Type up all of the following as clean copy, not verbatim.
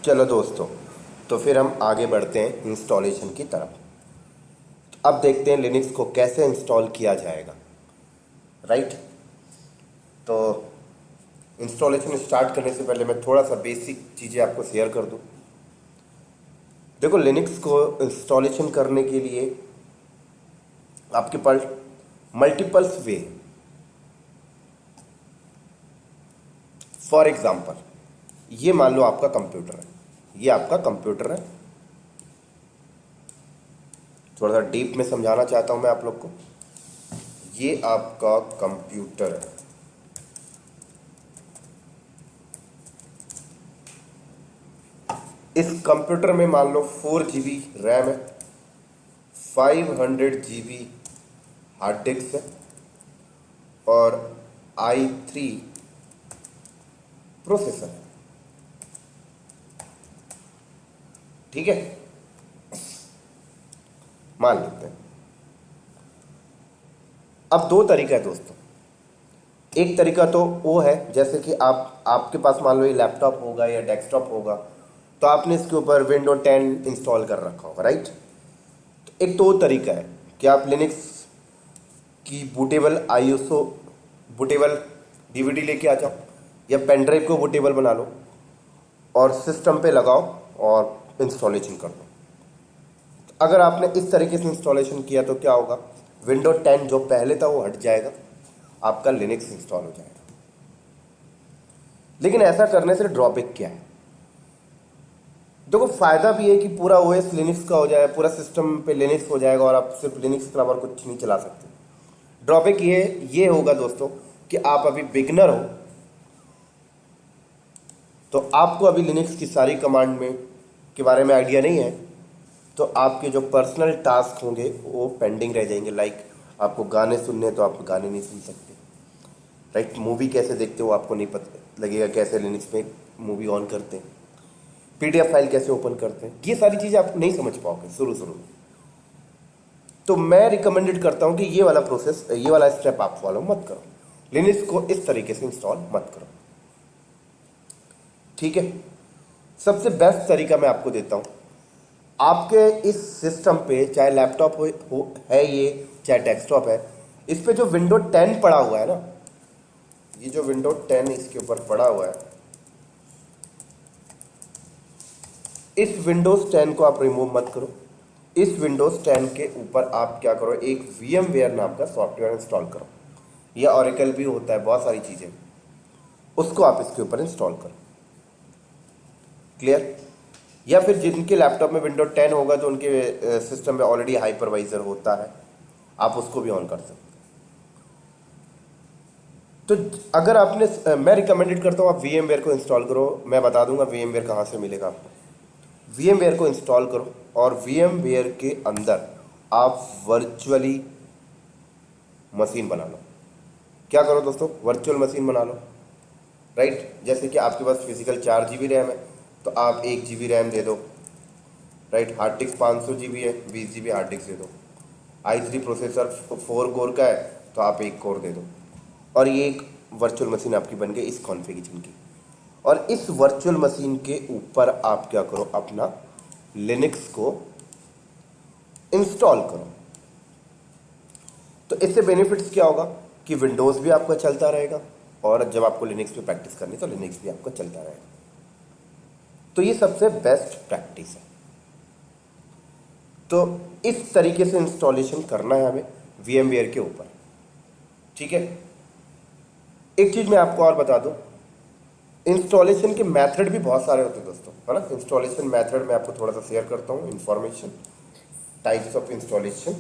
चलो दोस्तों, तो फिर हम आगे बढ़ते हैं इंस्टॉलेशन की तरफ। अब देखते हैं लिनक्स को कैसे इंस्टॉल किया जाएगा। राइट। तो इंस्टॉलेशन स्टार्ट करने से पहले मैं थोड़ा सा बेसिक चीज़ें आपको शेयर कर दूं। देखो, लिनक्स को इंस्टॉलेशन करने के लिए आपके पास मल्टीपल्स वे। फॉर एग्जांपल, ये मान लो आपका कंप्यूटर है, ये आपका कंप्यूटर है। थोड़ा सा डीप में समझाना चाहता हूं मैं आप लोग को। ये आपका कंप्यूटर है। इस कंप्यूटर में मान लो 4 GB रैम है, 500 GB हार्ड डिस्क है और i3 प्रोसेसर है। ठीक है, मान लेते हैं। अब दो तरीका है दोस्तों। एक तरीका तो वो है जैसे कि आपके पास मान लो ये लैपटॉप होगा या डेस्कटॉप होगा, तो आपने इसके ऊपर विंडो 10 इंस्टॉल कर रखा होगा। राइट। तो एक तो वो तरीका है कि आप लिनक्स की बूटेबल आईएसओ बूटेबल डीवीडी लेके आ जाओ या पेन ड्राइव को बूटेबल बना लो और सिस्टम पे लगाओ और इंस्टॉलेशन कर दो। अगर आपने इस तरीके से इंस्टॉलेशन किया तो क्या होगा, विंडो 10 जो पहले था वो हट जाएगा, आपका लिनक्स इंस्टॉल हो जाएगा। लेकिन ऐसा करने से ड्रॉबैक क्या है? देखो, फायदा भी है कि पूरा ओएस लिनक्स का हो जाए, पूरा सिस्टम पे लिनक्स हो जाएगा और आप सिर्फ लिनक्स के अलावा कुछ नहीं चला सकते। ड्रॉबैक ये होगा दोस्तों कि आप अभी बिगनर हो, तो आपको अभी लिनक्स की सारी कमांड में के बारे में आइडिया नहीं है, तो आपके जो पर्सनल टास्क होंगे वो पेंडिंग रह जाएंगे। लाइक आपको गाने सुनने तो आप गाने नहीं सुन सकते। राइट। मूवी कैसे देखते हो आपको नहीं पता लगेगा, कैसे लिनक्स में मूवी ऑन करते हैं, पीडीएफ फाइल कैसे ओपन करते हैं, ये सारी चीज़ें आप नहीं समझ पाओगे शुरू में। तो मैं रिकमेंडेड करता हूं कि ये वाला प्रोसेस, ये वाला स्टेप आप फॉलो मत करो। लिनक्स को इस तरीके से इंस्टॉल मत करो। ठीक है। सबसे बेस्ट तरीका मैं आपको देता हूं। आपके इस सिस्टम पे चाहे लैपटॉप है ये, चाहे डेस्कटॉप है, इस पे जो विंडो 10 पड़ा हुआ है ना, ये जो विंडो 10 इसके ऊपर पड़ा हुआ है, इस विंडोज 10 को आप रिमूव मत करो। इस विंडोज 10 के ऊपर आप क्या करो, एक VMware नाम का सॉफ्टवेयर इंस्टॉल करो, या ऑरेकल भी होता है, बहुत सारी चीजें, उसको आप इसके ऊपर इंस्टॉल करो। क्लियर? या फिर जिनके लैपटॉप में विंडो 10 होगा तो उनके सिस्टम में ऑलरेडी हाइपरवाइजर होता है, आप उसको भी ऑन कर सकते हैं। तो अगर आपने मैं रिकमेंडेड करता हूँ आप VMware को इंस्टॉल करो। मैं बता दूंगा VMware कहाँ से मिलेगा आपको। VMware को इंस्टॉल करो और VMware के अंदर आप वर्चुअली मशीन बना लो। क्या करो दोस्तों, वर्चुअल मशीन बना लो। राइट। जैसे कि आपके पास फिजिकल 4 GB रैम है तो आप 1 GB रैम दे दो। राइट। हार्ड डिस्क 500 GB है, 20 GB हार्ड डिस्क दे दो। i3 प्रोसेसर 4 कोर का है तो आप 1 कोर दे दो, और ये एक वर्चुअल मशीन आपकी बन गई इस कॉन्फ़िगरेशन की। और इस वर्चुअल मशीन के ऊपर आप क्या करो, अपना लिनक्स को इंस्टॉल करो। तो इससे बेनिफिट्स क्या होगा कि विंडोज़ भी आपका चलता रहेगा, और जब आपको लिनक्स पे प्रैक्टिस करनी तो लिनक्स भी आपका चलता रहेगा। तो ये सबसे बेस्ट प्रैक्टिस है। तो इस तरीके से इंस्टॉलेशन करना है हमें VMware के ऊपर। ठीक है। एक चीज़ मैं आपको और बता दूं, इंस्टॉलेशन के मेथड भी बहुत सारे होते हैं दोस्तों, है ना। इंस्टॉलेशन मेथड मैं आपको थोड़ा सा शेयर करता हूँ, इंफॉर्मेशन, टाइप्स ऑफ इंस्टॉलेशन।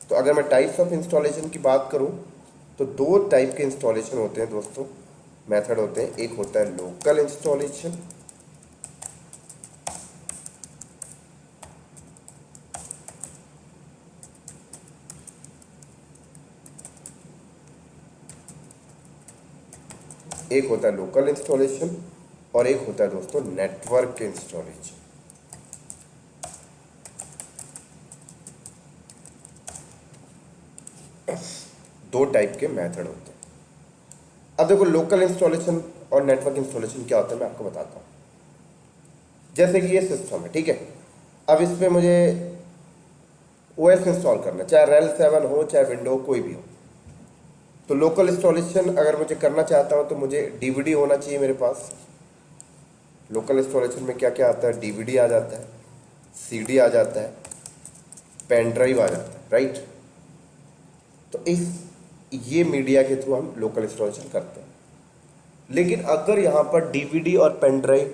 तो अगर मैं टाइप्स ऑफ इंस्टॉलेशन की बात करूं तो 2 टाइप के इंस्टॉलेशन होते हैं दोस्तों, मेथड होते हैं। एक होता है लोकल इंस्टॉलेशन, एक होता है लोकल इंस्टॉलेशन, और एक होता है दोस्तों नेटवर्क इंस्टॉलेशन। दो टाइप के मेथड होते हैं। अब देखो लोकल इंस्टॉलेशन और नेटवर्क इंस्टॉलेशन क्या होता है मैं आपको बताता हूँ। जैसे कि ये सिस्टम है, ठीक है। अब इसमें मुझे ओएस इंस्टॉल करना है, चाहे रेल 7 हो चाहे विंडो कोई भी हो। तो लोकल इंस्टॉलेशन अगर मुझे करना चाहता हूँ तो मुझे डीवीडी होना चाहिए मेरे पास। लोकल इंस्टॉलेशन में क्या क्या आता है, डीवीडी आ जाता है, सीडी आ जाता है, पेन ड्राइव आ जाता है, राइट। तो ये मीडिया के थ्रू हम लोकल इंस्टॉलेशन करते हैं। लेकिन अगर यहाँ पर डीवीडी और पेन ड्राइव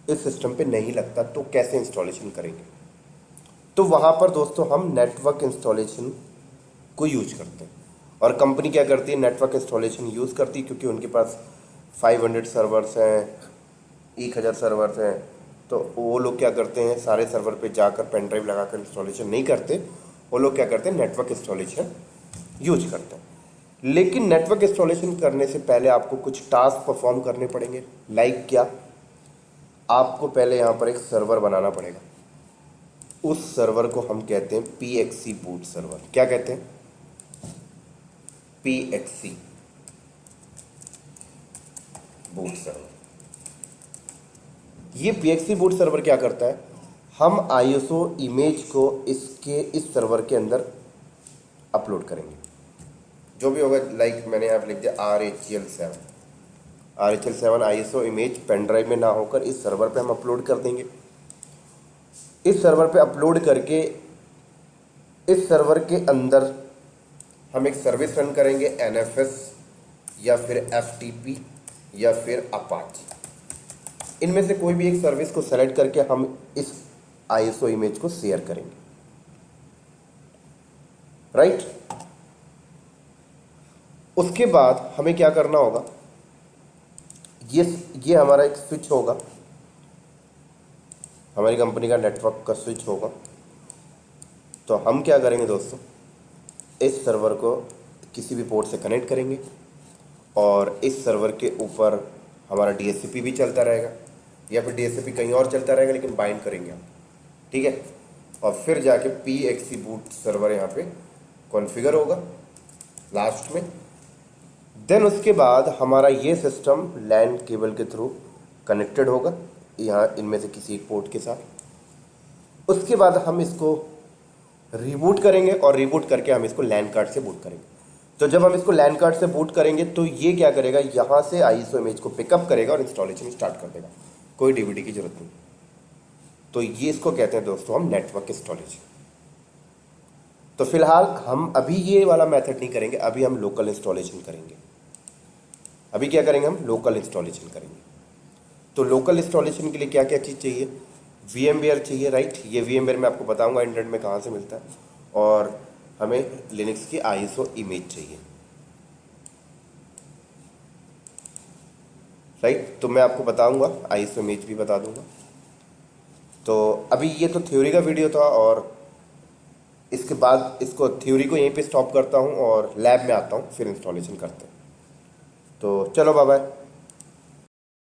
इस सिस्टम पे नहीं लगता तो कैसे इंस्टॉलेशन करेंगे? तो वहाँ पर दोस्तों हम नेटवर्क इंस्टॉलेशन को यूज करते हैं। और कंपनी क्या करती है, नेटवर्क इंस्टॉलेशन यूज़ करती है, क्योंकि उनके पास 500 सर्वर्स हैं, 1000 सर्वर्स हैं। तो वो लोग क्या करते हैं, सारे सर्वर पे जाकर पेन ड्राइव लगा कर इंस्टॉलेशन नहीं करते। वो लोग क्या करते हैं, नेटवर्क इंस्टॉलेशन यूज करते हैं। लेकिन नेटवर्क इंस्टॉलेशन करने से पहले आपको कुछ टास्क परफॉर्म करने पड़ेंगे। लाइक क्या, आपको पहले यहाँ पर एक सर्वर बनाना पड़ेगा। उस सर्वर को हम कहते हैं पीएक्सी बूट सर्वर। क्या कहते हैं? पीएक्सी बूट सर्वर। ये पीएक्सी बूट सर्वर क्या करता है, हम आईएसओ इमेज को इस सर्वर के अंदर अपलोड करेंगे। जो भी होगा, लाइक मैंने यहाँ पे लिख दिया RHL7 ISO image pen drive में ना होकर इस सर्वर पे हम अपलोड कर देंगे। इस सर्वर पे अपलोड करके इस सर्वर के अंदर हम एक सर्विस रन करेंगे, NFS या फिर FTP या फिर अपाची। इनमें से कोई भी एक सर्विस को सेलेक्ट करके हम इस आईएसओ इमेज को शेयर करेंगे, राइट। उसके बाद हमें क्या करना होगा, ये हमारा एक स्विच होगा, हमारी कंपनी का नेटवर्क का स्विच होगा। तो हम क्या करेंगे दोस्तों, इस सर्वर को किसी भी पोर्ट से कनेक्ट करेंगे और इस सर्वर के ऊपर हमारा DHCP भी चलता रहेगा, या फिर DHCP कहीं और चलता रहेगा, लेकिन बाइंड करेंगे हम, ठीक है। और फिर जाके पीएक्सी बूट सर्वर यहाँ पे कॉन्फ़िगर होगा लास्ट में। देन उसके बाद हमारा ये सिस्टम लैन केबल के थ्रू कनेक्टेड होगा यहाँ इनमें से किसी एक पोर्ट के साथ। उसके बाद हम इसको रिबूट करेंगे और रिबूट करके हम इसको लैन कार्ड से बूट करेंगे। तो जब हम इसको लैन कार्ड से बूट करेंगे तो ये क्या करेगा, यहाँ से आईएसओ इमेज को पिकअप करेगा और इंस्टॉलेशन स्टार्ट कर देगा, कोई डीवीडी की जरूरत नहीं। तो ये इसको कहते हैं दोस्तों हम नेटवर्क इंस्टॉलेशन। तो फिलहाल हम अभी ये वाला मेथड नहीं करेंगे, अभी हम लोकल इंस्टॉलेशन करेंगे। अभी क्या करेंगे, हम लोकल इंस्टॉलेशन करेंगे। तो लोकल इंस्टॉलेशन के लिए क्या क्या चीज़ चाहिए, VMware चाहिए, राइट। ये VMware मैं आपको बताऊंगा इंटरनेट में कहाँ से मिलता है। और हमें लिनक्स की आईएसओ इमेज चाहिए, राइट। तो मैं आपको बताऊंगा, आईएसओ इमेज भी बता दूंगा। तो अभी ये तो थ्योरी का वीडियो था, और इसके बाद इसको थ्योरी को यहीं पे स्टॉप करता हूँ और लैब में आता हूँ, फिर इंस्टॉलेशन करते हैं। तो चलो बाय बाय।